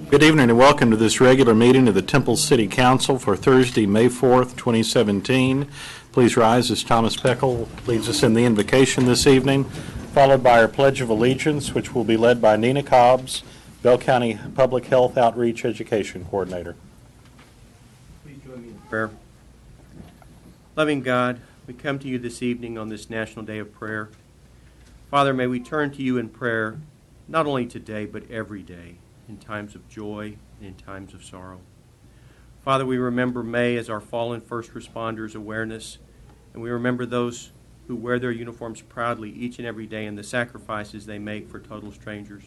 Good evening and welcome to this regular meeting of the Temple City Council for Thursday, May 4th, 2017. Please rise as Thomas Peckel leads us in the invocation this evening, followed by our Pledge of Allegiance, which will be led by Nina Cobbs, Bell County Public Health Outreach Education Coordinator. Please join me in prayer. Loving God, we come to you this evening on this National Day of Prayer. Father, may we turn to you in prayer, not only today, but every day, in times of joy and in times of sorrow. Father, we remember May as our fallen first responders awareness, and we remember those who wear their uniforms proudly each and every day and the sacrifices they make for total strangers.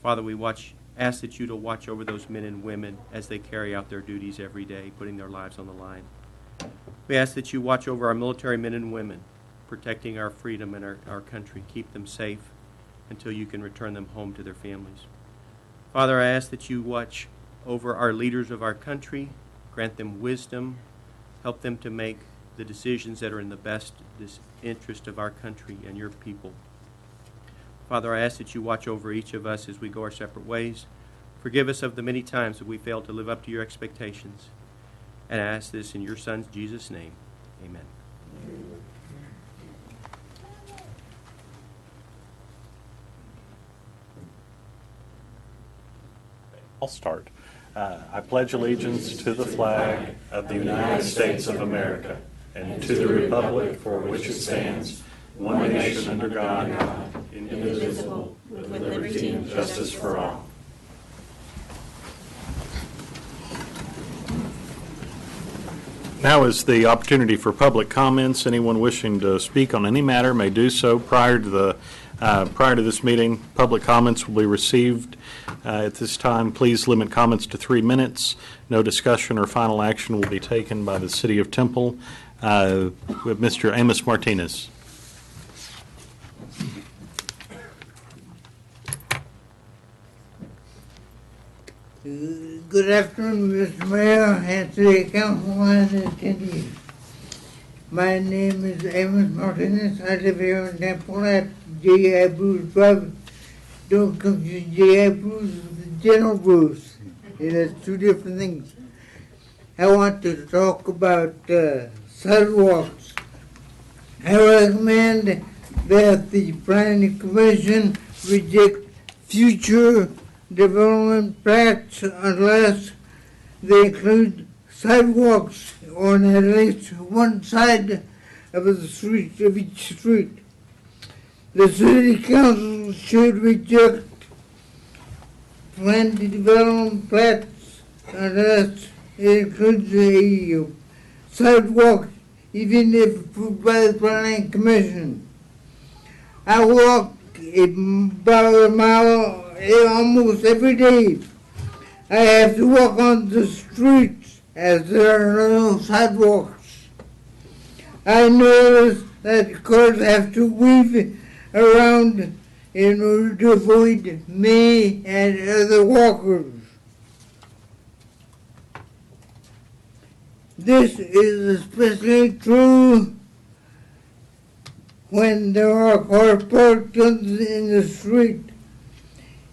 Father, we ask that you to watch over those men and women as they carry out their duties every day, putting their lives on the line. We ask that you watch over our military men and women, protecting our freedom and our country. Keep them safe until you can return them home to their families. Father, I ask that you watch over our leaders of our country, grant them wisdom, help them to make the decisions that are in the best interest of our country and your people. Father, I ask that you watch over each of us as we go our separate ways. Forgive us of the many times that we failed to live up to your expectations. And I ask this in your Son, Jesus' name. Amen. I'll start. I pledge allegiance to the flag of the United States of America and to the republic for which it stands, one nation under God, indivisible, with liberty and justice for all. Now is the opportunity for public comments. Anyone wishing to speak on any matter may do so prior to this meeting. Public comments will be received at this time. Please limit comments to 3 minutes. No discussion or final action will be taken by the City of Temple. With Mr. Amos Martinez. Good afternoon, Mr. Mayor and City Council and attendees. My name is Amos Martinez. I live here in Temple at J.I. Bruce Drive. Don't confuse J.I. Bruce with General Bruce. It is two different things. I want to talk about sidewalks. I recommend that the Planning Commission reject future development plans unless they include sidewalks on at least one side of the street of each street. The City Council should reject planned development plans unless it includes a sidewalk, even if approved by the Planning Commission. I walk about a mile almost every day. I have to walk on the streets as there are no sidewalks. I notice that cars have to weave around in order to avoid me and other walkers. This is especially true when there are cars parked in the street.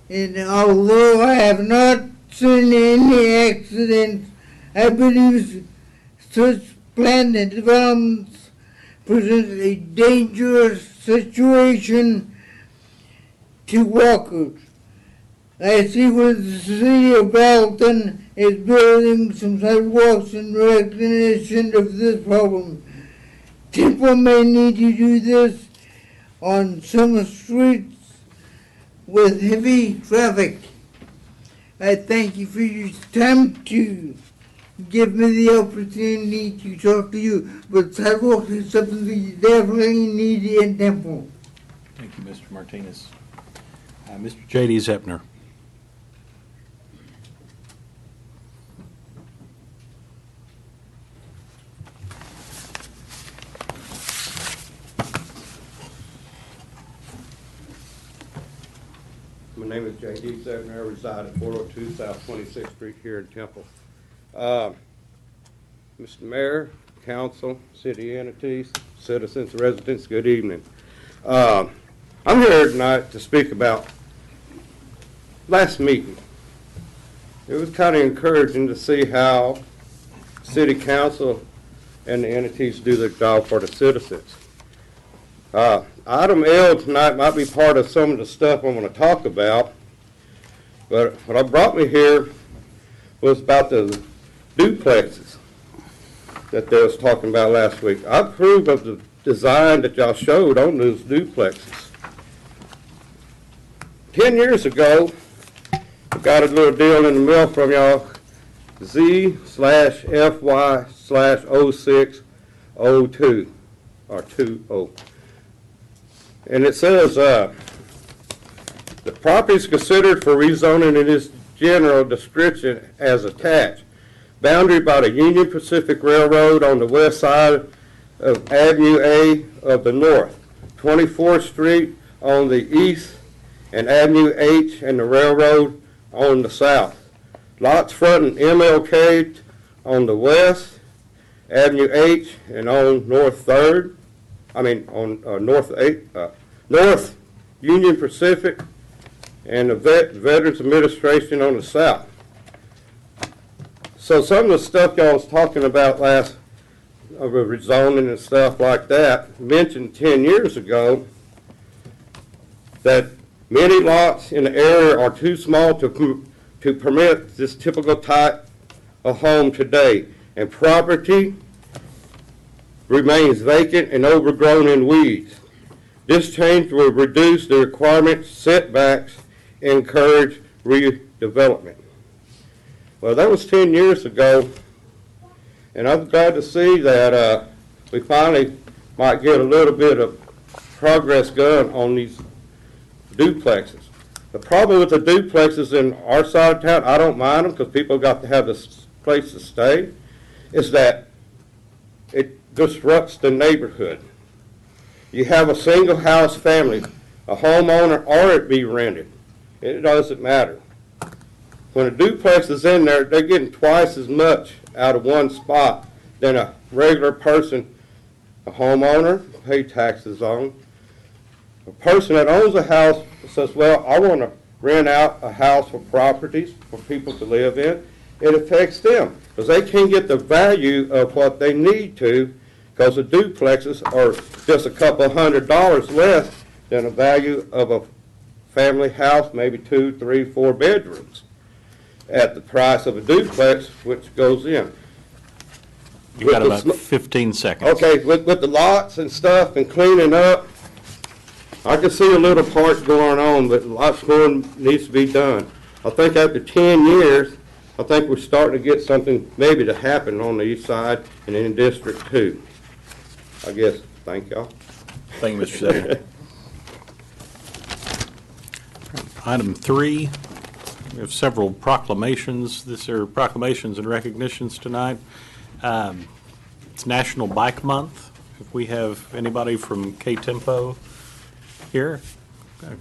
And although I have not seen any accidents, I believe such planned developments present a dangerous situation to walkers. I see when the City of Belton is building some sidewalks in recognition of this problem. Temple may need to do this on some streets with heavy traffic. I thank you for your time to give me the opportunity to talk to you, but sidewalks is something we definitely need in Temple. Thank you, Mr. Martinez. Mr. J.D. Zepner. My name is J.D. Zepner. I reside at 402 South 26th Street here in Temple. Mr. Mayor, Council, City entities, citizens, residents, good evening. I'm here tonight to speak about last meeting. it was kind of encouraging to see how city council and the entities do their job for the citizens. Item L tonight might be part of some of the stuff I'm going to talk about, but what brought me here was about the duplexes that they was talking about last week. I approve of the design that y'all showed on those duplexes. 10 years ago, I got a little deal in the mail from y'all, Z/FY/0602, or 20. And it says, the property is considered for rezoning in its general description as attached. Boundary by the Union Pacific Railroad on the west side of Avenue A of the north, 24th Street on the east, and Avenue H and the railroad on the south. Lots fronting MLK on the west, Avenue H, and on North 3rd, North Union Pacific, and the Veterans Administration on the south. So some of the stuff y'all was talking about last, rezoning and stuff like that, mentioned 10 years ago that many lots in the area are too small to permit this typical type of home today, and property remains vacant and overgrown in weeds. This change will reduce the requirements, setbacks, and encourage redevelopment. Well, that was 10 years ago, and I'm glad to see that we finally might get a little bit of progress going on these duplexes. The problem with the duplexes in our side of town, I don't mind them because people got to have this place to stay, is that it disrupts the neighborhood. You have a single house family, a homeowner, or it be rented. It doesn't matter. When a duplex is in there, they're getting twice as much out of one spot than a regular person, a homeowner, pay taxes on. A person that owns a house says, well, I want to rent out a house for properties for people to live in. It affects them because they can't get the value of what they need to because the duplexes are just a couple $100 less than the value of a family house, maybe 2, 3, 4 bedrooms at the price of a duplex, which goes in. You got about 15 seconds. Okay, with the lots and stuff and cleaning up, I can see a little part going on, but lots more needs to be done. I think after 10 years, I think we're starting to get something maybe to happen on the east side and in District 2. I guess. Thank y'all. Thank you, Mr. Secretary. Item 3, we have several proclamations. These are proclamations and recognitions tonight. It's National Bike Month. If we have anybody from K-Tempo here,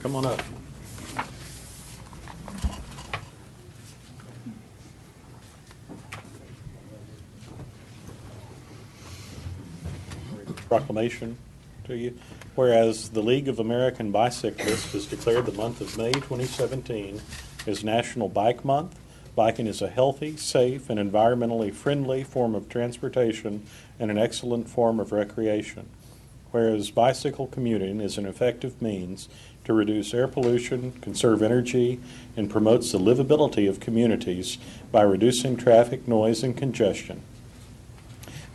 come on up. Proclamation to you. Whereas the League of American Bicyclists has declared the month of May 2017 as National Bike Month. Biking is a healthy, safe, and environmentally friendly form of transportation and an excellent form of recreation. Whereas bicycle commuting is an effective means to reduce air pollution, conserve energy, and promotes the livability of communities by reducing traffic noise and congestion.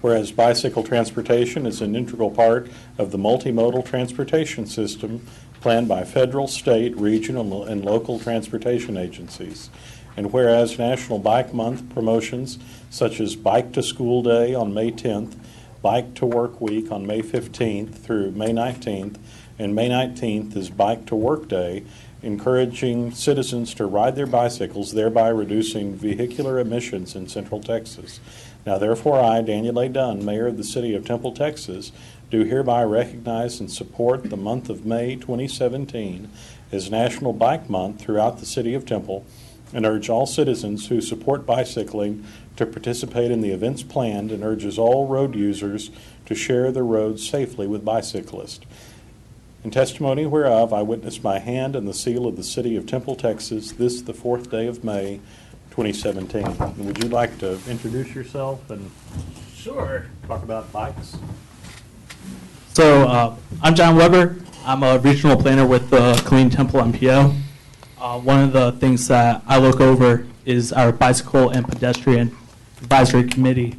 Whereas bicycle transportation is an integral part of the multimodal transportation system planned by federal, state, regional, and local transportation agencies. And whereas National Bike Month promotions such as Bike to School Day on May 10th, Bike to Work Week on May 15th through May 19th, and May 19th is Bike to Work Day, encouraging citizens to ride their bicycles, thereby reducing vehicular emissions in Central Texas. Now therefore I, Daniel A. Dunn, Mayor of the City of Temple, Texas, do hereby recognize and support the month of May 2017 as National Bike Month throughout the City of Temple, and urge all citizens who support bicycling to participate in the events planned, and urges all road users to share the roads safely with bicyclists. In testimony whereof, I witness by hand and the seal of the City of Temple, Texas, this the 4th day of May, 2017. Would you like to introduce yourself and Sure. talk about bikes? So I'm John Weber. I'm a regional planner with the Killeen Temple MPO. One of the things that I look over is our bicycle and pedestrian advisory committee.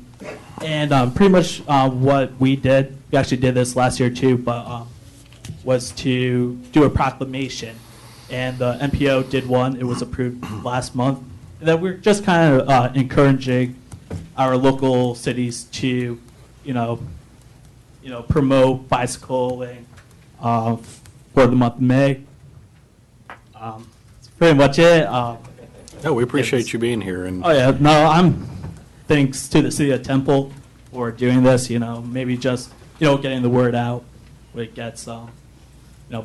And pretty much what we did, we actually did this last year too, but was to do a proclamation. And the MPO did one. It was approved last month. And then we're just kind of encouraging our local cities to, promote bicycling for the month of May. That's pretty much it. No, we appreciate you being here. And Oh yeah, no, thanks to the city of Temple for doing this. Maybe just getting the word out when it gets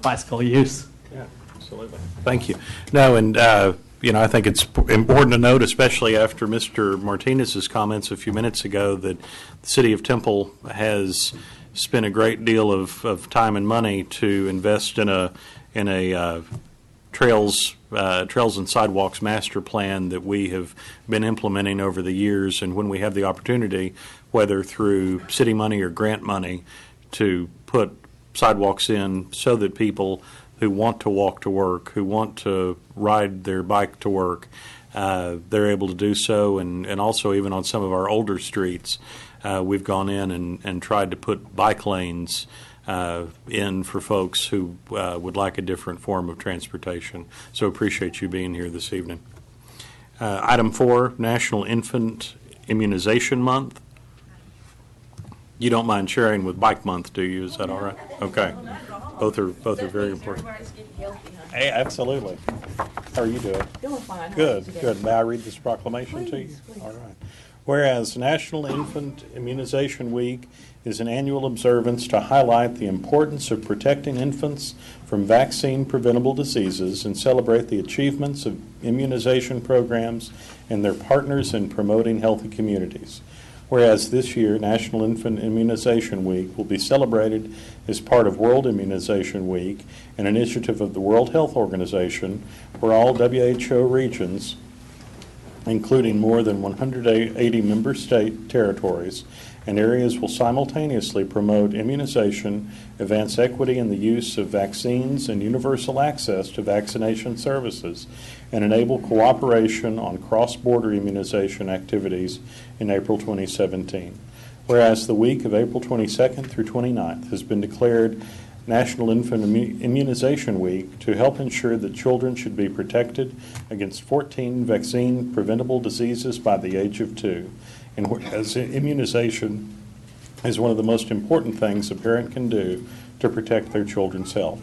bicycle use. Yeah, absolutely. Thank you. No, and I think it's important to note, especially after Mr. Martinez's comments a few minutes ago, that the city of Temple has spent a great deal of time and money to invest in a trails and sidewalks master plan that we have been implementing over the years. And when we have the opportunity, whether through city money or grant money, to put sidewalks in so that people who want to walk to work, who want to ride their bike to work, they're able to do so. And also even on some of our older streets, we've gone in and tried to put bike lanes in for folks who would like a different form of transportation. So appreciate you being here this evening. Item 4, National Infant Immunization Month. You don't mind sharing with Bike Month, do you? Is that all right? Okay. Both are very important. Everybody's getting healthy, honey. Hey, absolutely. How are you doing? Doing fine. How are you Good, today? good. May I read this proclamation to you? Please, please. All right. Whereas National Infant Immunization Week is an annual observance to highlight the importance of protecting infants from vaccine-preventable diseases and celebrate the achievements of immunization programs and their partners in promoting healthy communities. Whereas this year, National Infant Immunization Week will be celebrated as part of World Immunization Week, an initiative of the World Health Organization, where all WHO regions, including more than 180 member state territories and areas, will simultaneously promote immunization, advance equity in the use of vaccines and universal access to vaccination services, and enable cooperation on cross-border immunization activities in April 2017. Whereas the week of April 22nd through 29th has been declared National Infant Immunization Week to help ensure that children should be protected against 14 vaccine-preventable diseases by the age of 2. And whereas immunization is one of the most important things a parent can do to protect their children's health.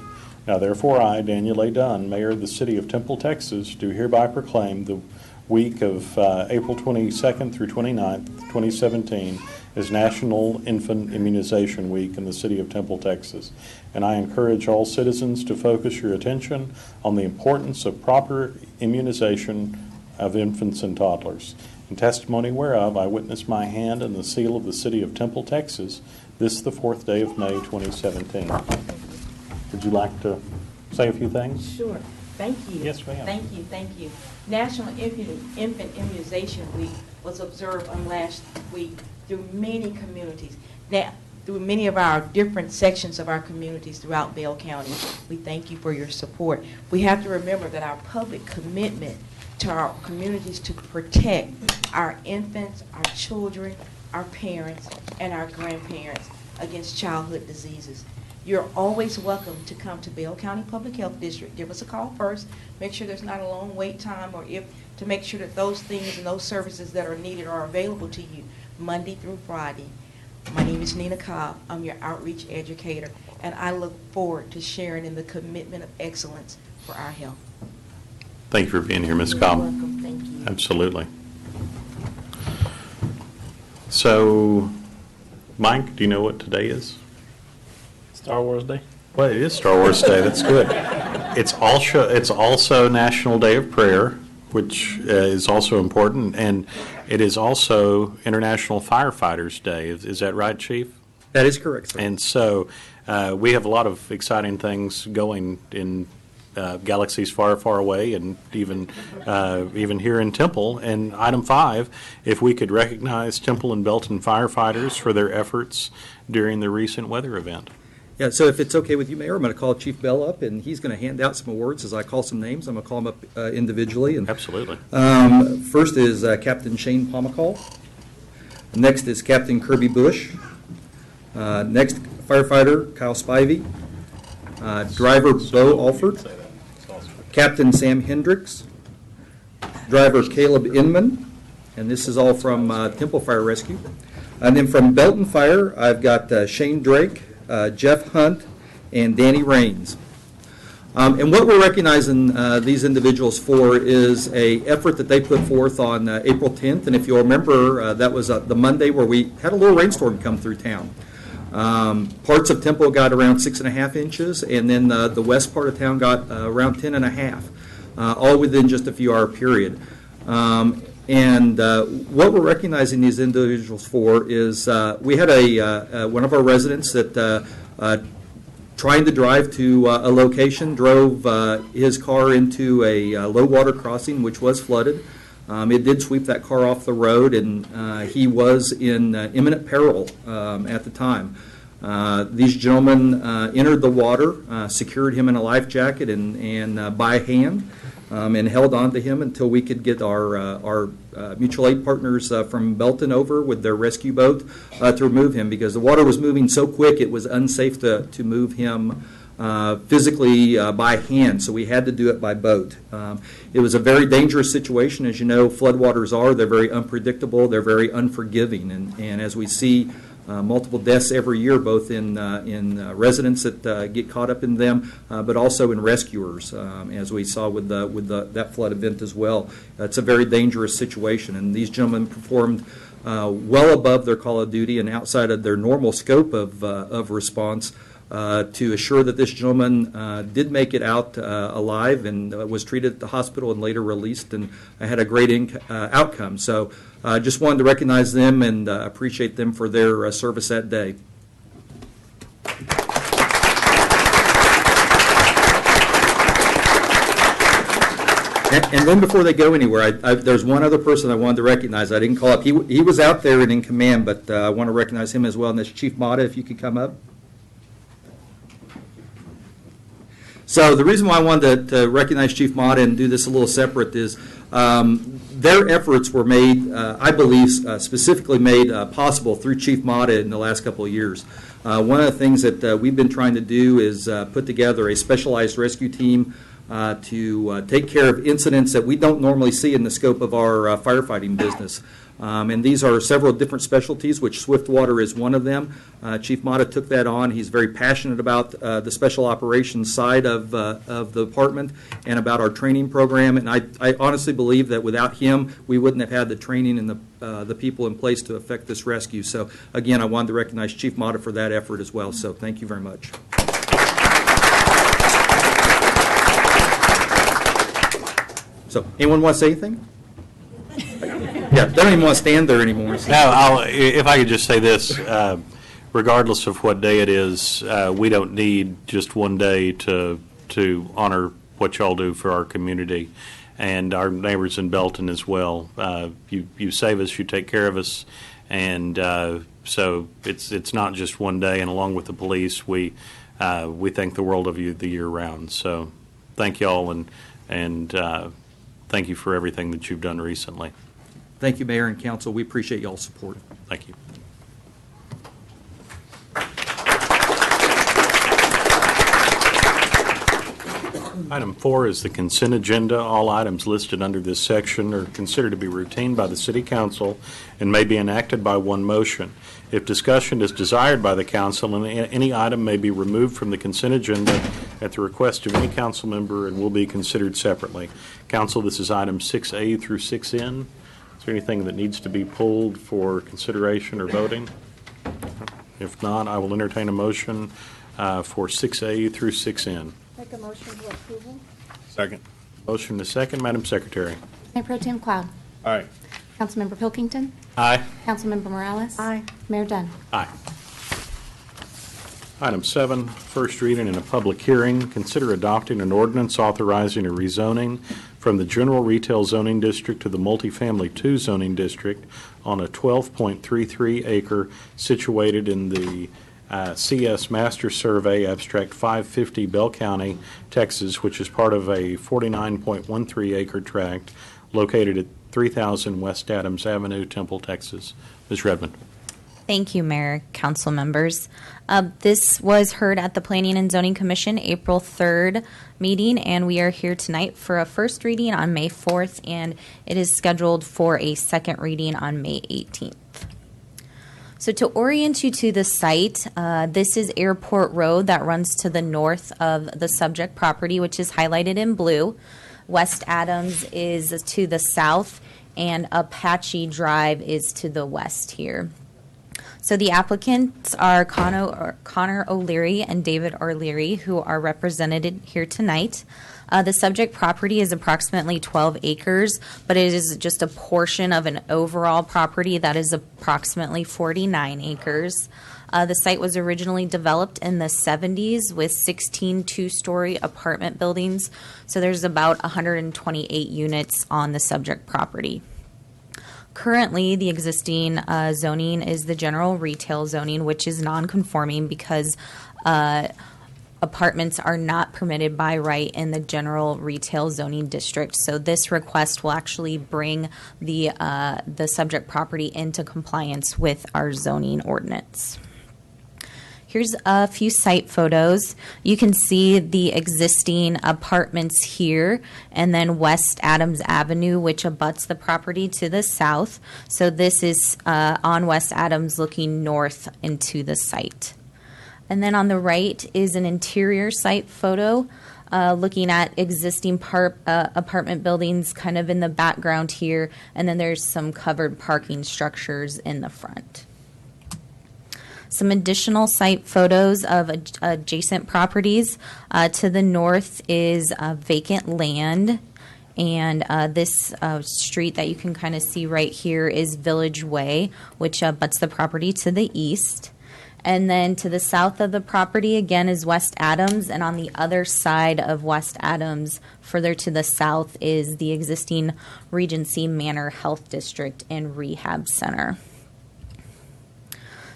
Now, therefore, I, Daniel A. Dunn, Mayor of the City of Temple, Texas, do hereby proclaim the week of April 22nd through 29th, 2017, as National Infant Immunization Week in the City of Temple, Texas. And I encourage all citizens to focus your attention on the importance of proper immunization of infants and toddlers. In testimony whereof, I witness my hand and the seal of the City of Temple, Texas, this the 4th day of May, 2017. Would you like to say a few things? Sure. Thank you. Yes, ma'am. Thank you. National Infant Immunization Week was observed on last week through many communities. Now, through many of our different sections of our communities throughout Bell County. We thank you for your support. We have to remember that our public commitment to our communities to protect our infants, our children, our parents, and our grandparents against childhood diseases. You're always welcome to come to Bell County Public Health District. Give us a call first. Make sure there's not a long wait time, or to make sure that those things and those services that are needed are available to you Monday through Friday. My name is Nina Cobb. I'm your outreach educator, and I look forward to sharing in the commitment of excellence for our health. Thank you for being here, Ms. You're Cobb. welcome. Thank you. Absolutely. So, Mike, do you know what today is? Star Wars Day. Well, it is Star Wars Day. That's good. It's also National Day of Prayer, which is also important, and it is also International Firefighters Day. Is that right, Chief? That is correct, sir. And so we have a lot of exciting things going in galaxies far, far away, and even here in Temple. And item 5, if we could recognize Temple and Belton firefighters for their efforts during the recent weather event. Yeah, so if it's okay with you, Mayor, I'm going to call Chief Bell up, and he's going to hand out some awards as I call some names. I'm going to call them up individually. And, Absolutely. First is Captain Shane Pomacall. Next is Captain Kirby Bush. Next, firefighter Kyle Spivey. Driver Bo Alford. Captain Sam Hendricks. Driver Caleb Inman. And this is all from Temple Fire Rescue. And then from Belton Fire, I've got Shane Drake, Jeff Hunt, and Danny Raines. And what we're recognizing these individuals for is a effort that they put forth on April 10th. And if you'll remember, that was the Monday where we had a little rainstorm come through town. Parts of Temple got around 6.5 inches, and then the west part of town got around 10.5, all within just a few hour period. And what we're recognizing these individuals for is we had one of our residents that trying to drive to a location drove his car into a low water crossing which was flooded. It did sweep that car off the road, and he was in imminent peril at the time. These gentlemen entered the water, secured him in a life jacket and by hand, and held on to him until we could get our mutual aid partners from Belton over with their rescue boat to remove him, because the water was moving so quick it was unsafe to move him physically by hand, so we had to do it by boat. It was a very dangerous situation. As you know, floodwaters are. They're very unpredictable. They're very unforgiving, and as we see multiple deaths every year, both in residents that get caught up in them, but also in rescuers, as we saw with that flood event as well. It's a very dangerous situation, and these gentlemen performed well above their call of duty and outside of their normal scope of response to assure that this gentleman did make it out alive and was treated at the hospital and later released, and had a great outcome. So just wanted to recognize them and appreciate them for their service that day. And then before they go anywhere, there's one other person I wanted to recognize. I didn't call up. He was out there and in command, but I want to recognize him as well, and that's Chief Mata, if you could come up. So the reason why I wanted to recognize Chief Mata and do this a little separate is their efforts were made, I believe, specifically made possible through Chief Mata in the last couple of years. One of the things that we've been trying to do is put together a specialized rescue team to take care of incidents that we don't normally see in the scope of our firefighting business. And these are several different specialties, which Swiftwater is one of them. Chief Mata took that on. He's very passionate about the special operations side of the department and about our training program. And I honestly believe that without him, we wouldn't have had the training and the people in place to effect this rescue. So, again, I wanted to recognize Chief Mata for that effort as well. So thank you very much. So, anyone want to say anything? Yeah, they don't even want to stand there anymore. So. No, if I could just say this, regardless of what day it is, we don't need just one day to honor what y'all do for our community and our neighbors in Belton as well. You save us, you take care of us, and so it's not just one day. And along with the police, we think the world of you the year round. So thank y'all, and thank you for everything that you've done recently. Thank you, Mayor and Council. We appreciate y'all's support. Thank you. Item 4 is the consent agenda. All items listed under this section are considered to be routine by the City Council and may be enacted by one motion. If discussion is desired by the council, any item may be removed from the consent agenda at the request of any council member and will be considered separately. Council, this is items 6A through 6N. Is there anything that needs to be pulled for consideration or voting? If not, I will entertain a motion for 6A through 6N. Make a motion for approval. Second. Motion to second. Madam Secretary. Mayor Pro Tem Cloud. Aye. Councilmember Pilkington. Aye. Councilmember Morales. Aye. Mayor Dunn. Aye. Item 7, first reading and a public hearing. Consider adopting an ordinance authorizing a rezoning from the general retail zoning district to the multifamily 2 zoning district on a 12.33 acre situated in the CS Master Survey Abstract 550, Bell County, Texas, which is part of a 49.13 acre tract located at 3000 West Adams Avenue, Temple, Texas. Ms. Redmond. Thank you, Mayor, council members. This was heard at the Planning and Zoning Commission April 3rd meeting, and we are here tonight for a first reading on May 4th, and it is scheduled for a second reading on May 18th. So to orient you to the site, this is Airport Road that runs to the north of the subject property, which is highlighted in blue. West Adams is to the south, and Apache Drive is to the west here. So the applicants are Connor O'Leary and David O'Leary, who are represented here tonight. The subject property is approximately 12 acres, but it is just a portion of an overall property that is approximately 49 acres. The site was originally developed in the 70s with 16 two-story apartment buildings, so there's about 128 units on the subject property. Currently, the existing zoning is the general retail zoning, which is non-conforming because apartments are not permitted by right in the general retail zoning district. So this request will actually bring the subject property into compliance with our zoning ordinance. Here's a few site photos. You can see the existing apartments here, and then West Adams Avenue, which abuts the property to the south. So this is on West Adams looking north into the site. And then on the right is an interior site photo looking at existing apartment buildings kind of in the background here, and then there's some covered parking structures in the front. Some additional site photos of adjacent properties. To the north is vacant land, and this street that you can kind of see right here is Village Way, which butts the property to the east. And then to the south of the property, again, is West Adams, and on the other side of West Adams, further to the south, is the existing Regency Manor Health District and Rehab Center.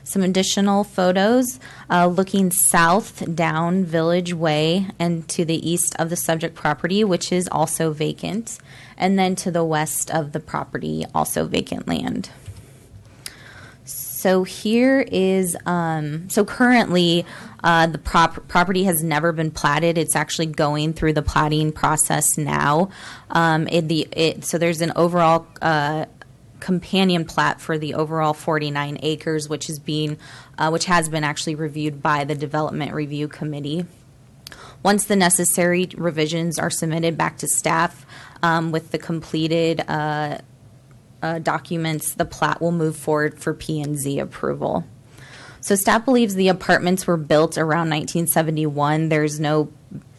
Some additional photos looking south down Village Way and to the east of the subject property, which is also vacant, and then to the west of the property, also vacant land. So here is, so currently the property has never been platted. It's actually going through the platting process now. So there's an overall companion plat for the overall 49 acres, which has been actually reviewed by the Development Review Committee. Once the necessary revisions are submitted back to staff with the completed documents, the plat will move forward for P&Z approval. So staff believes the apartments were built around 1971. There's no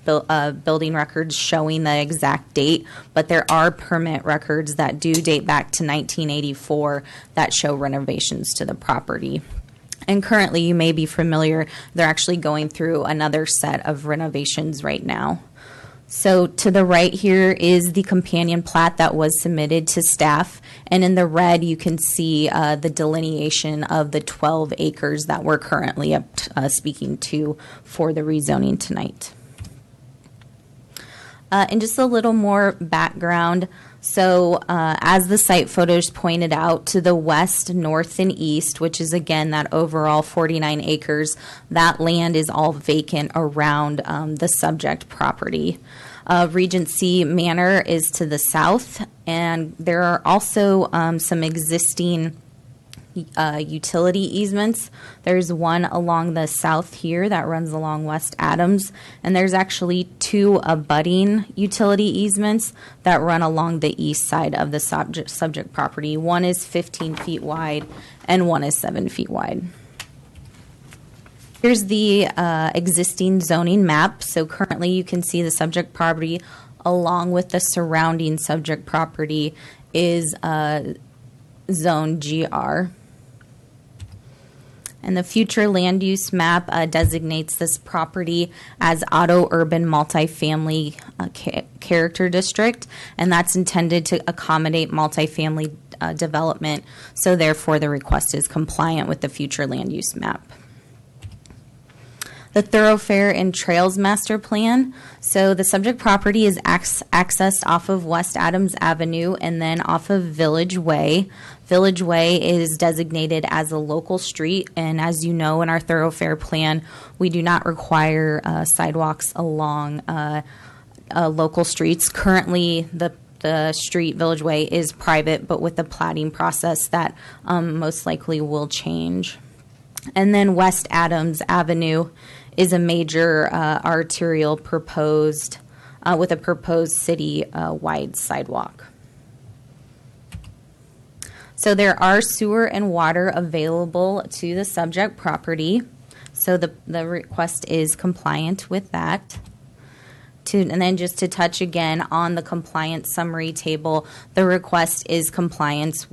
building records showing the exact date, but there are permit records that do date back to 1984 that show renovations to the property. And currently, you may be familiar, they're actually going through another set of renovations right now. So to the right here is the companion plat that was submitted to staff, and in the red you can see the delineation of the 12 acres that we're currently speaking to for the rezoning tonight. And just a little more background. So as the site photos pointed out, to the west, north, and east, which is again that overall 49 acres, that land is all vacant around the subject property. Regency Manor is to the south, and there are also some existing utility easements. There's one along the south here that runs along West Adams, and there's actually two abutting utility easements that run along the east side of the subject property. One is 15 feet wide and one is 7 feet wide. Here's the existing zoning map. So currently you can see the subject property along with the surrounding subject property is zone GR. And the future land use map designates this property as auto urban multifamily character district, and that's intended to accommodate multifamily development. So therefore, the request is compliant with the future land use map. The thoroughfare and trails master plan. So the subject property is accessed off of West Adams Avenue and then off of Village Way. Village Way is designated as a local street, and as you know, in our thoroughfare plan, we do not require sidewalks along local streets. Currently, the street Village Way is private, but with the platting process, that most likely will change. And then West Adams Avenue is a major arterial proposed with a proposed city-wide sidewalk. So there are sewer and water available to the subject property. So the request is compliant with that. And then just to touch again on the compliance summary table, the request is compliant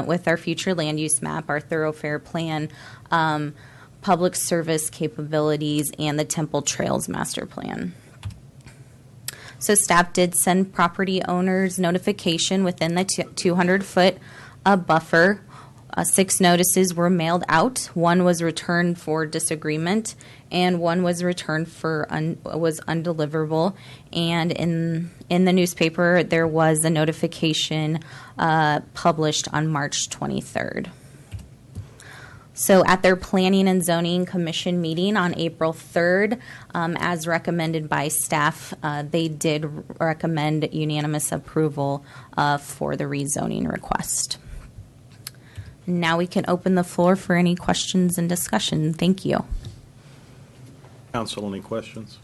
with our future land use map, our thoroughfare plan, public service capabilities, and the Temple Trails master plan. So staff did send property owners notification within the 200-foot buffer. 6 notices were mailed out. 1 was returned for disagreement, and 1 was returned for was undeliverable. And in the newspaper, there was a notification published on March 23rd. So at their Planning and Zoning Commission meeting on April 3rd, as recommended by staff, they did recommend unanimous approval for the rezoning request. Now we can open the floor for any questions and discussion. Thank you. Council, any questions?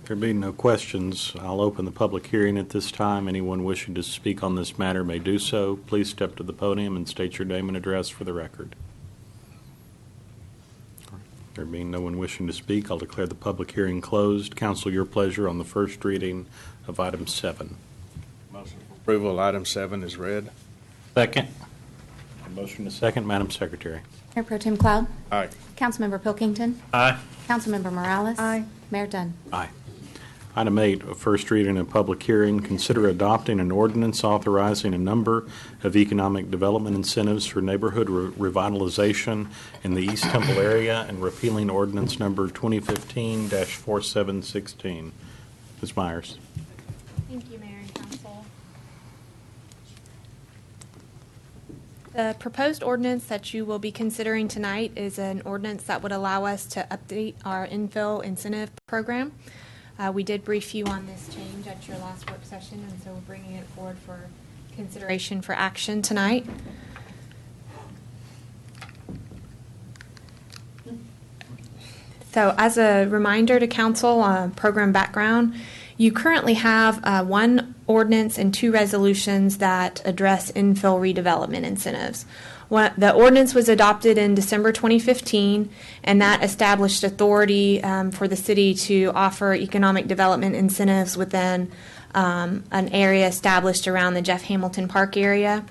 There being no questions, I'll open the public hearing at this time. Anyone wishing to speak on this matter may do so. Please step to the podium and state your name and address for the record. There being no one wishing to speak, I'll declare the public hearing closed. Council, your pleasure on the first reading of item 7. Motion for approval, item 7 is read. Second. A motion to second, Madam Secretary. Mayor Pro Tem Cloud? Aye. Councilmember Pilkington? Aye. Councilmember Morales? Aye. Mayor Dunn? Aye. Item 8, a first reading and public hearing. Consider adopting an ordinance authorizing a number of economic development incentives for neighborhood revitalization in the East Temple area and repealing ordinance number 2015-4716. Ms. Myers. Thank you, Mayor and Council. The proposed ordinance that you will be considering tonight is an ordinance that would allow us to update our infill incentive program. We did brief you on this change at your last work session, and so we're bringing it forward for consideration for action tonight. So as a reminder to council, program background, you currently have 1 ordinance and 2 resolutions that address infill redevelopment incentives. The ordinance was adopted in December 2015, and that established authority for the city to offer economic development incentives within an area established around the Jeff Hamilton Park area.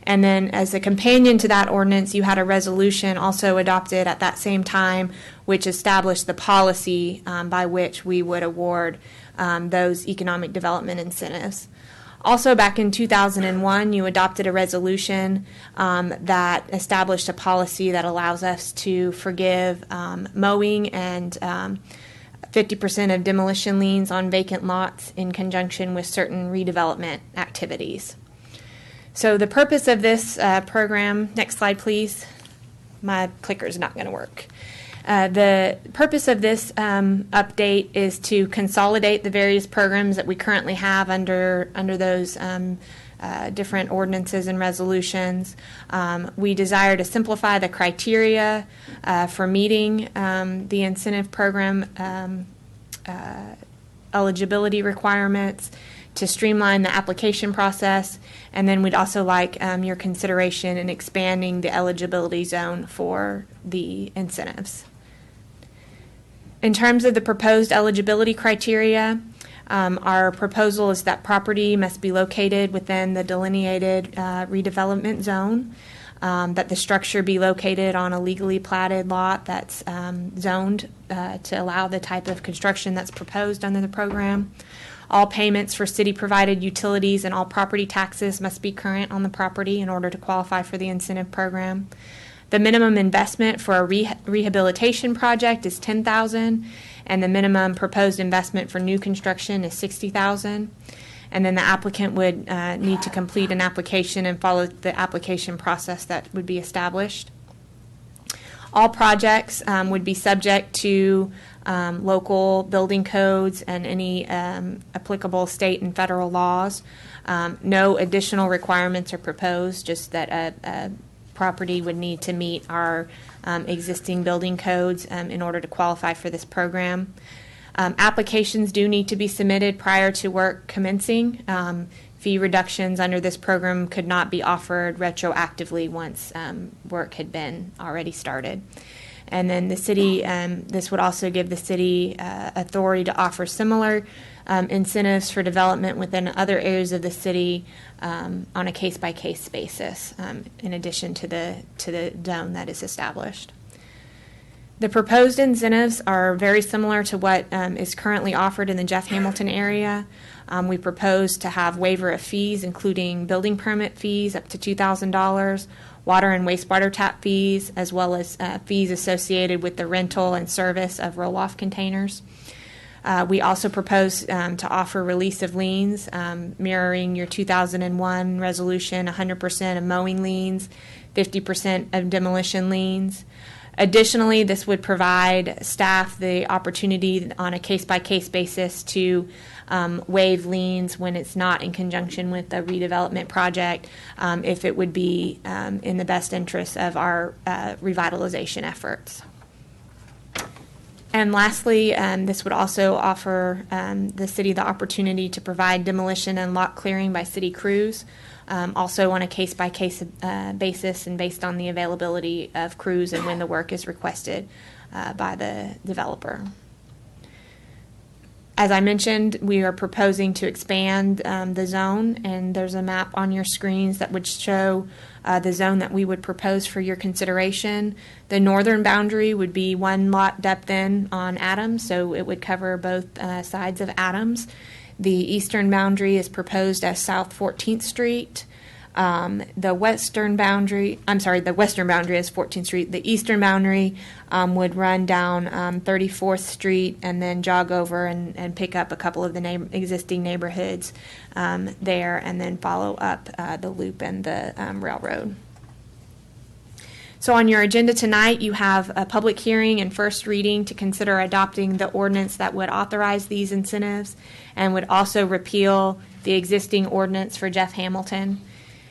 And then as a companion to that ordinance, you had a resolution also adopted at that same time, which established the policy by which we would award those economic development incentives. Also, back in 2001, you adopted a resolution that established a policy that allows us to forgive mowing and 50% of demolition liens on vacant lots in conjunction with certain redevelopment activities. So the purpose of this program, next slide please. My clicker is not going to work. The purpose of this update is to consolidate the various programs that we currently have under those different ordinances and resolutions. We desire to simplify the criteria for meeting the incentive program eligibility requirements, to streamline the application process, and then we'd also like your consideration in expanding the eligibility zone for the incentives. In terms of the proposed eligibility criteria, our proposal is that property must be located within the delineated redevelopment zone. that the structure be located on a legally platted lot that's zoned to allow the type of construction that's proposed under the program. All payments for city-provided utilities and all property taxes must be current on the property in order to qualify for the incentive program. The minimum investment for a rehabilitation project is $10,000, and the minimum proposed investment for new construction is $60,000. And then the applicant would need to complete an application and follow the application process that would be established. All projects would be subject to local building codes and any applicable state and federal laws. No additional requirements are proposed, just that a property would need to meet our existing building codes in order to qualify for this program. Applications do need to be submitted prior to work commencing. Fee reductions under this program could not be offered retroactively once work had been already started. And then the city, this would also give the city authority to offer similar incentives for development within other areas of the city on a case-by-case basis, in addition to the zone that is established. The proposed incentives are very similar to what is currently offered in the Jeff Hamilton area. We propose to have waiver of fees, including building permit fees up to $2,000, water and wastewater tap fees, as well as fees associated with the rental and service of roll-off containers. We also propose to offer release of liens, mirroring your 2001 resolution, 100% of mowing liens, 50% of demolition liens. Additionally, this would provide staff the opportunity on a case-by-case basis to waive liens when it's not in conjunction with a redevelopment project, if it would be in the best interest of our revitalization efforts. And lastly, this would also offer the city the opportunity to provide demolition and lot clearing by city crews, also on a case-by-case basis and based on the availability of crews and when the work is requested by the developer. As I mentioned, we are proposing to expand the zone, and there's a map on your screens that would show the zone that we would propose for your consideration. The northern boundary would be one lot depth in on Adams, so it would cover both sides of Adams. The eastern boundary is proposed as South 14th Street. The western boundary is 14th Street. The eastern boundary would run down 34th Street and then jog over and pick up a couple of the existing neighborhoods there, and then follow up the loop and the railroad. So on your agenda tonight, you have a public hearing and first reading to consider adopting the ordinance that would authorize these incentives and would also repeal the existing ordinance for Jeff Hamilton.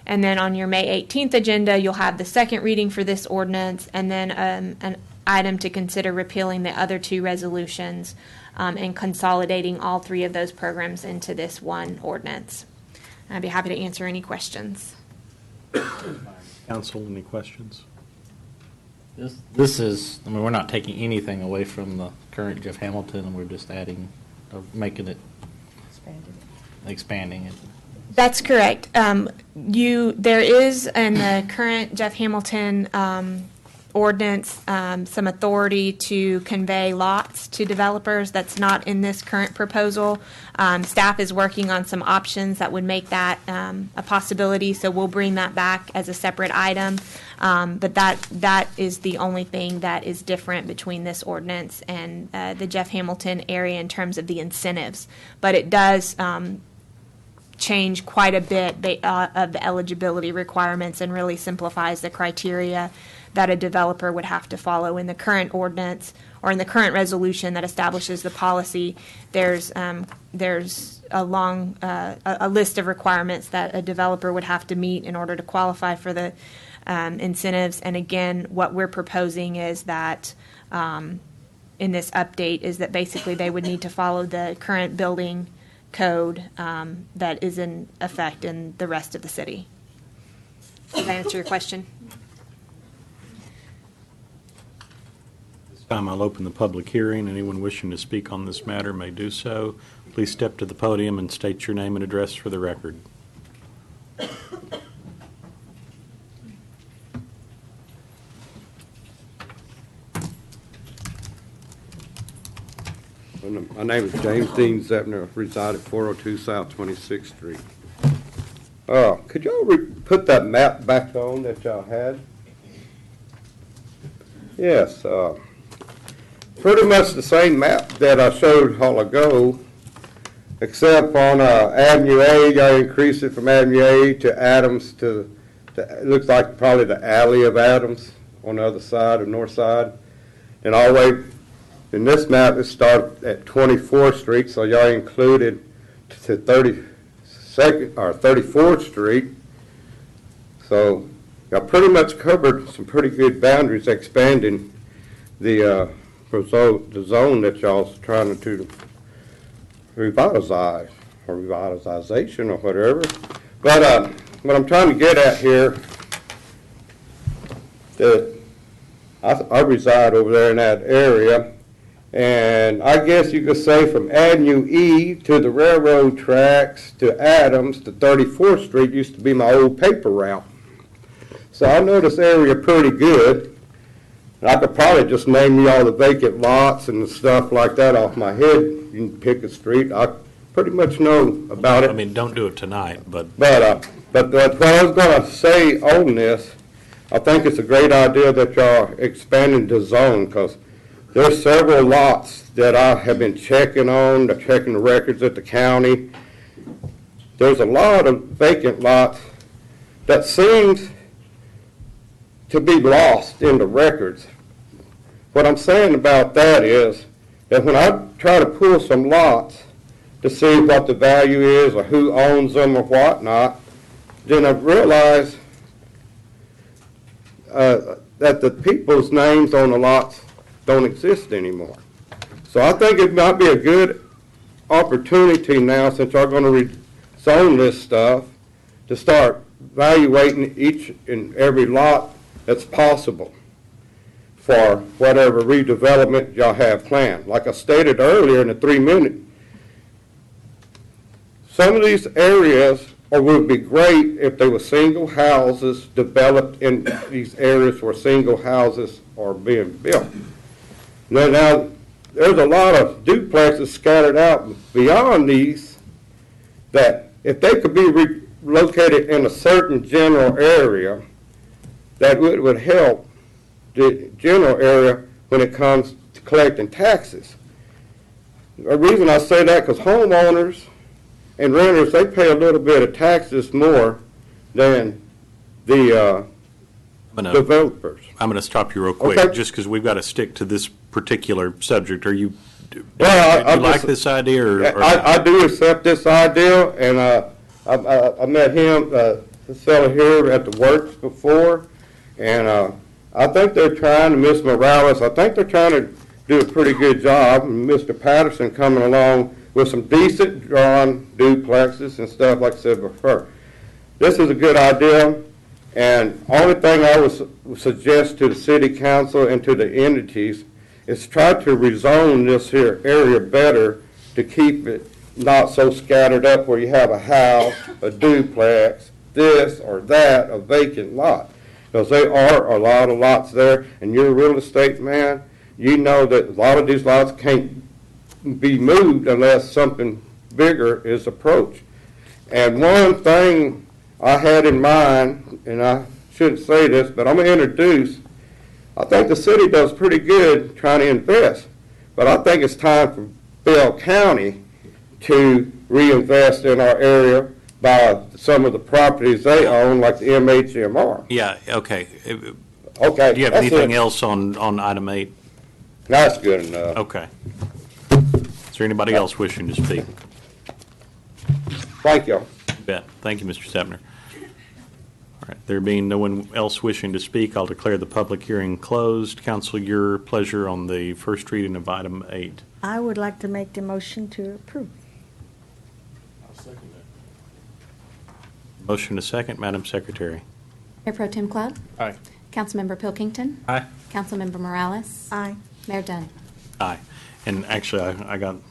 And then on your May 18th agenda, you'll have the second reading for this ordinance and then an item to consider repealing the other two resolutions and consolidating all three of those programs into this one ordinance. I'd be happy to answer any questions. Council, any questions? This is, I mean, we're not taking anything away from the current Jeff Hamilton, and we're just adding, or making it, expanding it. That's correct. There is in the current Jeff Hamilton ordinance some authority to convey lots to developers. That's not in this current proposal. Staff is working on some options that would make that a possibility, so we'll bring that back as a separate item. But that is the only thing that is different between this ordinance and the Jeff Hamilton area in terms of the incentives. But it does change quite a bit of the eligibility requirements and really simplifies the criteria that a developer would have to follow. In the current ordinance or in the current resolution that establishes the policy, there's a long a list of requirements that a developer would have to meet in order to qualify for the incentives. And again, what we're proposing is that in this update is that basically they would need to follow the current building code that is in effect in the rest of the city. Does that answer your question? This time I'll open the public hearing. Anyone wishing to speak on this matter may do so. Please step to the podium and state your name and address for the record. My name is James Dean Zepner, reside at 402 South 26th Street. Could y'all put that map back on that y'all had? Yes, pretty much the same map that I showed a while ago, except on Avenue A, y'all increased it from Avenue A to Adams to it looks like probably the alley of Adams on the other side, the north side. And all the way, in this map, it started at 24th Street, so y'all included to 32nd or 34th Street. So y'all pretty much covered some pretty good boundaries, expanding the zone that y'all's trying to revitalize or revitalization or whatever. But what I'm trying to get at here, that I reside over there in that area, and I guess you could say from Avenue E to the railroad tracks to Adams to 34th Street used to be my old paper route. So I know this area pretty good. And I could probably just name you all the vacant lots and stuff like that off my head. You can pick a street. I pretty much know about it. I mean, don't do it tonight, but But what I was going to say on this, I think it's a great idea that y'all expanding the zone, because there's several lots that I have been checking on, checking the records at the county. There's a lot of vacant lots that seems to be lost in the records. What I'm saying about that is that when I try to pull some lots to see what the value is or who owns them or whatnot, then I realize that the people's names on the lots don't exist anymore. So I think it might be a good opportunity now, since y'all going to rezone this stuff, to start evaluating each and every lot that's possible for whatever redevelopment y'all have planned. Like I stated earlier in the 3-minute, some of these areas would be great if they were single houses developed in these areas where single houses are being built. Now there's a lot of duplexes scattered out beyond these that if they could be relocated in a certain general area, that would help the general area when it comes to collecting taxes. The reason I say that, because homeowners and renters, they pay a little bit of taxes more than the developers. I'm going to stop you real quick, Okay. just because we've got to stick to this particular subject. Are you, Well, do you like this idea? Or I do accept this idea, and I met him, the fellow here at the works before, and I think they're trying, Ms. Morales, I think they're trying to do a pretty good job. Mr. Patterson coming along with some decent drawn duplexes and stuff, like I said before. This is a good idea, and only thing I would suggest to the city council and to the entities is try to rezone this here area better to keep it not so scattered up where you have a house, a duplex, this or that, a vacant lot. Because there are a lot of lots there, and you're a real estate man, you know that a lot of these lots can't be moved unless something bigger is approached. And one thing I had in mind, and I shouldn't say this, but I'm going to introduce, I think the city does pretty good trying to invest, but I think it's time for Bell County to reinvest in our area by some of the properties they own, like the MHMR. Yeah, okay. Okay. Do you have that's anything it. else on item 8? That's good enough. Okay. Is there anybody else wishing to speak? Thank you. You bet. Thank you, Mr. Stepner. All right, there being no one else wishing to speak, I'll declare the public hearing closed. Council, your pleasure on the first reading of item 8. I would like to make the motion to approve. Motion to second, Madam Secretary. Mayor Pro Tem Cloud? Aye. Councilmember Pilkington? Aye. Councilmember Morales? Aye. Mayor Dunn? Aye. And actually, I got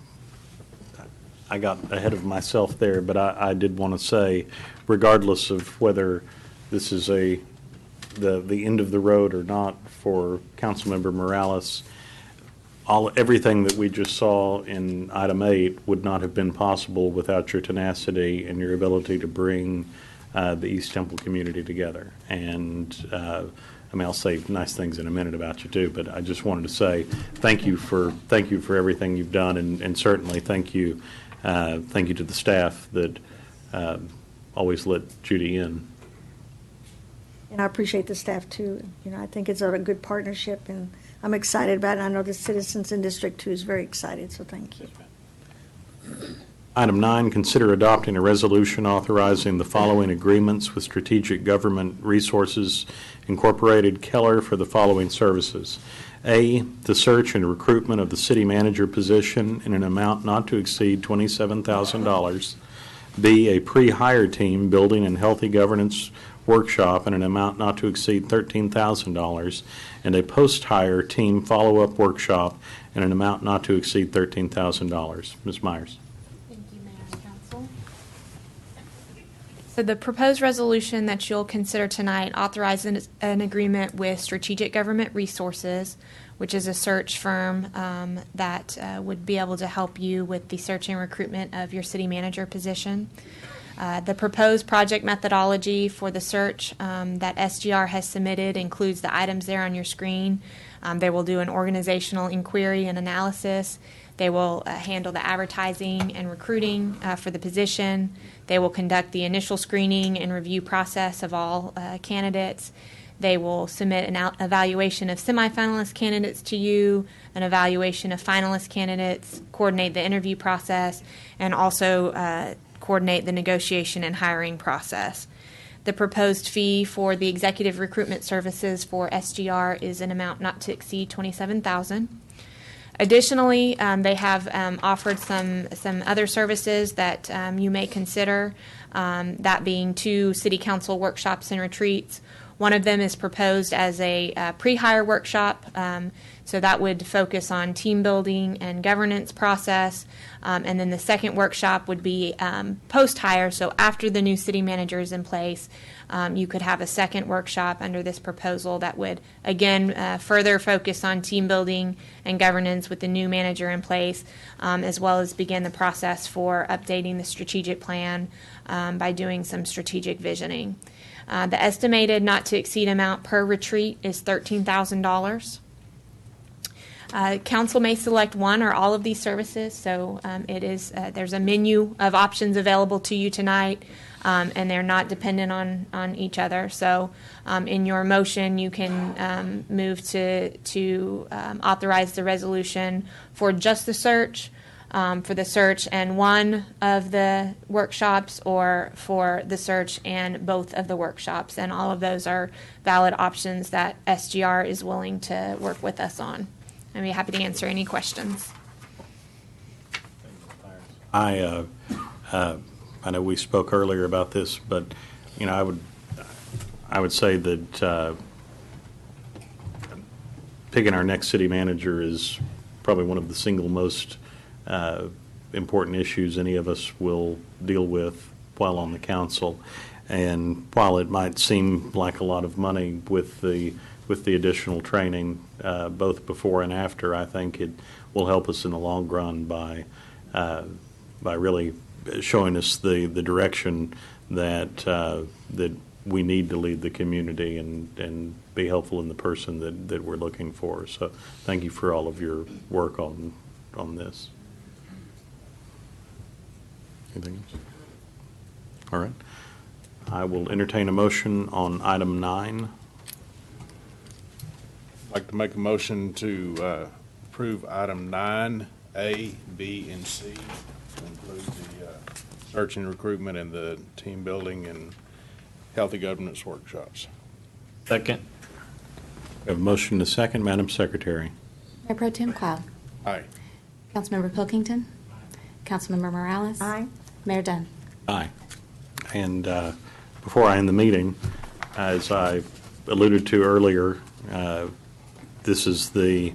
ahead of myself there, but I did want to say, regardless of whether this is the end of the road or not for Councilmember Morales, everything that we just saw in item 8 would not have been possible without your tenacity and your ability to bring the East Temple community together. And I'll say nice things in a minute about you too, but I just wanted to say thank you for everything you've done, and certainly thank you to the staff that always let Judy in. And I appreciate the staff too. I think it's a good partnership, and I'm excited about it. I know the citizens in District 2 is very excited, so thank you. Item 9, consider adopting a resolution authorizing the following agreements with Strategic Government Resources Incorporated, Keller, for the following services. A, the search and recruitment of the city manager position in an amount not to exceed $27,000. B, a pre-hire team building and healthy governance workshop in an amount not to exceed $13,000, and a post-hire team follow-up workshop in an amount not to exceed $13,000. Ms. Myers. Thank you, Mayor and Council. So the proposed resolution that you'll consider tonight authorizes an agreement with Strategic Government Resources, which is a search firm that would be able to help you with the search and recruitment of your city manager position. The proposed project methodology for the search that SGR has submitted includes the items there on your screen. They will do an organizational inquiry and analysis. They will handle the advertising and recruiting for the position. They will conduct the initial screening and review process of all candidates. They will submit an evaluation of semifinalist candidates to you, an evaluation of finalist candidates, coordinate the interview process, and also coordinate the negotiation and hiring process. The proposed fee for the executive recruitment services for SGR is an amount not to exceed $27,000. Additionally, they have offered some other services that you may consider, that being 2 city council workshops and retreats. One of them is proposed as a pre-hire workshop, so that would focus on team building and governance process. And then the second workshop would be post-hire, so after the new city manager is in place, you could have a second workshop under this proposal that would, again, further focus on team building and governance with the new manager in place, as well as begin the process for updating the strategic plan by doing some strategic visioning. The estimated not to exceed amount per retreat is $13,000. Council may select one or all of these services, so there's a menu of options available to you tonight, and they're not dependent on each other. So in your motion, you can move to authorize the resolution for just the search, for the search and one of the workshops, or for the search and both of the workshops. And all of those are valid options that SGR is willing to work with us on. I'd be happy to answer any questions. I know we spoke earlier about this, but I would say that picking our next city manager is probably one of the single most important issues any of us will deal with while on the council. And while it might seem like a lot of money with the additional training, both before and after, I think it will help us in the long run by really showing us the direction that we need to lead the community and be helpful in the person that we're looking for. So thank you for all of your work on this. Anything else? All right. I will entertain a motion on item 9. I'd like to make a motion to approve item 9A, B, and C, to include the search and recruitment and the team building and healthy governance workshops. Second. We have a motion to second. Madam Secretary. Mayor Pro Tem Cloud. Aye. Councilmember Pilkington. Councilmember Morales. Aye. Mayor Dunn. Aye. And before I end the meeting, as I alluded to earlier, this is the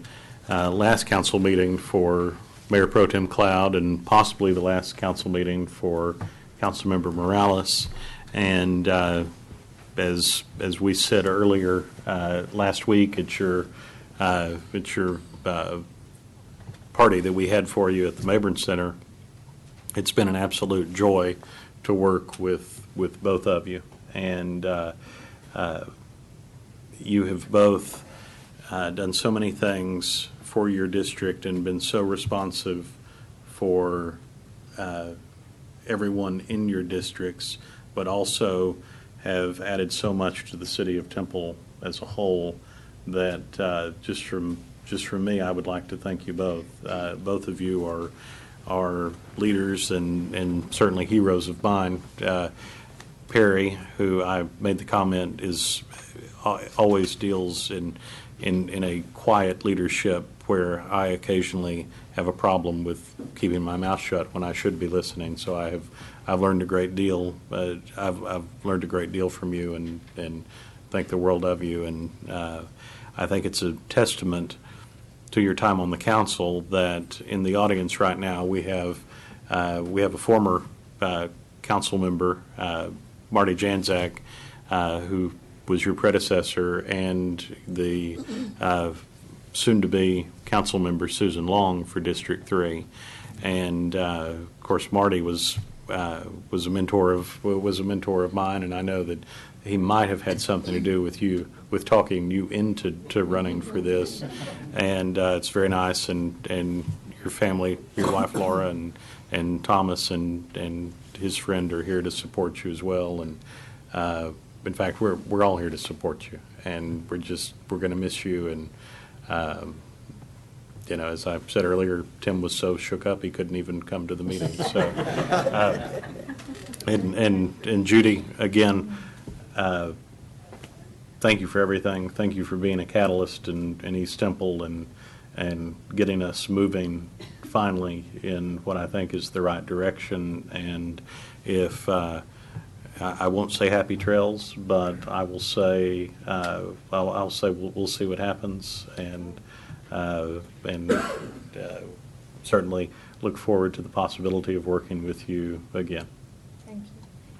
last council meeting for Mayor Pro Tem Cloud, and possibly the last council meeting for Councilmember Morales. And as we said earlier last week, it's your party that we had for you at the Mayburn Center. It's been an absolute joy to work with both of you. And you have both done so many things for your district and been so responsive for everyone in your districts, but also have added so much to the city of Temple as a whole that just from me, I would like to thank you both. Both of you are leaders and certainly heroes of mine. Perry, who I made the comment, is always deals in a quiet leadership where I occasionally have a problem with keeping my mouth shut when I should be listening. So I've learned a great deal. I've learned a great deal from you and think the world of you. And I think it's a testament to your time on the council that in the audience right now we have a former council member, Marty Janczak, who was your predecessor, and the soon-to-be council member Susan Long for District 3. And of course, Marty was a mentor of mine, and I know that he might have had something to do with talking you into running for this. And it's very nice, and your family, your wife Laura, and Thomas and his friend are here to support you as well. And in fact, we're all here to support you, and we're going to miss you. And as I said earlier, Tim was so shook up he couldn't even come to the meeting. So, and Judy, again, thank you for everything. Thank you for being a catalyst in East Temple and getting us moving finally in what I think is the right direction. And if I won't say happy trails, but I will say I'll say we'll see what happens, and certainly look forward to the possibility of working with you again. Thank you.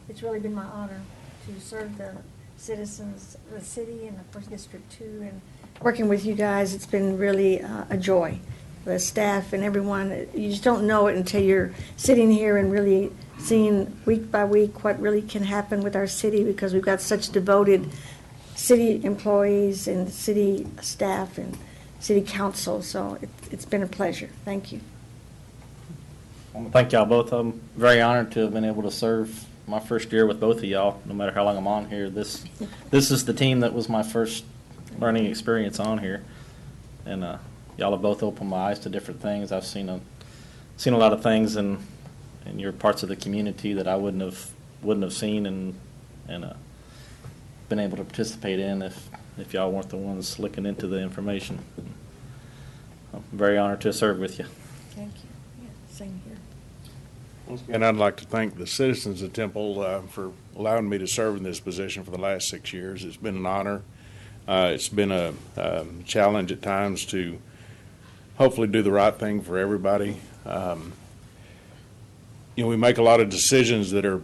It's really been my honor to serve the citizens of the city and of course District 2, and working with you guys, it's been really a joy. The staff and everyone, you just don't know it until you're sitting here and really seeing week by week what really can happen with our city, because we've got such devoted city employees and city staff and city council. So it's been a pleasure. Thank you. I want to thank y'all both. I'm very honored to have been able to serve my first year with both of y'all, no matter how long I'm on here. This is the team that was my first learning experience on here. And y'all have both opened my eyes to different things. I've seen a lot of things in your parts of the community that I wouldn't have seen and been able to participate in if y'all weren't the ones looking into the information. I'm very honored to serve with you. Thank you. Yeah, same here. And I'd like to thank the citizens of Temple for allowing me to serve in this position for the last 6 years. It's been an honor. It's been a challenge at times to hopefully do the right thing for everybody. We make a lot of decisions that are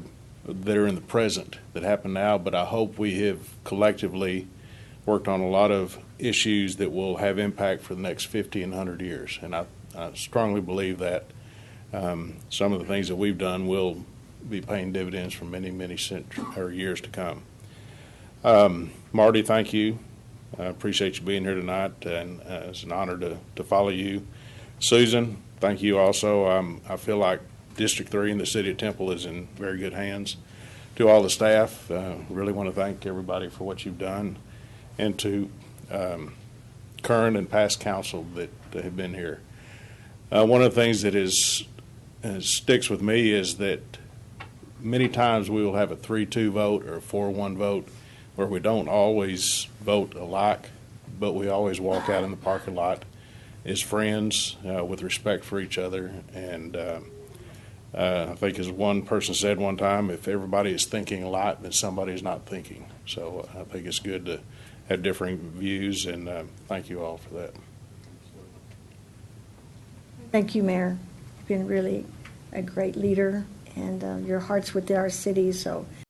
in the present, that happen now, but I hope we have collectively worked on a lot of issues that will have impact for the next 50 and 100 years. And I strongly believe that some of the things that we've done will be paying dividends for many, many years to come. Marty, thank you. I appreciate you being here tonight, and it's an honor to follow you. Susan, thank you also. I feel like District 3 in the city of Temple is in very good hands. To all the staff, really want to thank everybody for what you've done, and to current and past council that have been here. One of the things that sticks with me is that many times we will have a 3-2 vote or a 4-1 vote where we don't always vote alike, but we always walk out in the parking lot as friends with respect for each other. And I think as one person said one time, if everybody is thinking a lot, then somebody is not thinking. So I think it's good to have differing views, and thank you all for that. Thank you, Mayor. You've been really a great leader, and your heart's with our city, so